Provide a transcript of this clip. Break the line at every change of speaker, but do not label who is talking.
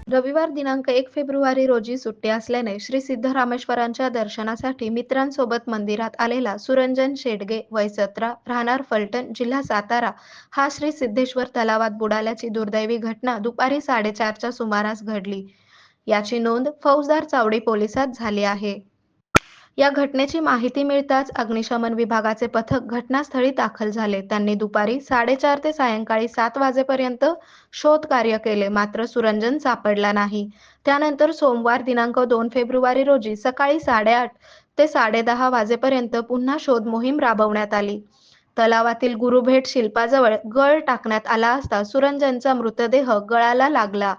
रविवार दिनांक 1 फेब्रुवारी रोजी सुट्टी असल्याने श्री सिद्धरामेश्वरांच्या दर्शनासाठी मित्रांसोबत मंदिरात आलेला सुरंजन शेडगे वय 17 राहणार फलटण जिल्हा सातारा हा श्री सिद्धेश्वर तलावात बुडाल्याची दुर्दैवी घटना दुपारी 4:30च्या सुमारास घडली. याची नोंद फौजदार चावडी पोलिसात झाली आहे. या घटनेची माहिती मिळताच अग्निशमन विभागाचे पथक घटनास्थळी दाखल झाले. त्यांनी दुपारी 4:30 ते सायंकाळी 7 वाजेपर्यंत शोध कार्य केले, मात्र सुरंजन सापडला नाही. त्यानंतर सोमवार दिनांक 2 फेब्रुवारी रोजी सकाळी 8:30 ते 10:30 वाजेपर्यंत पुन्हा शोध मोहीम राबवण्यात आली. तलावातील गुरुभेट शिल्पाजवळ गळ टाकण्यात आला असता सुरंजनचा मृतदेह गळाला लागला.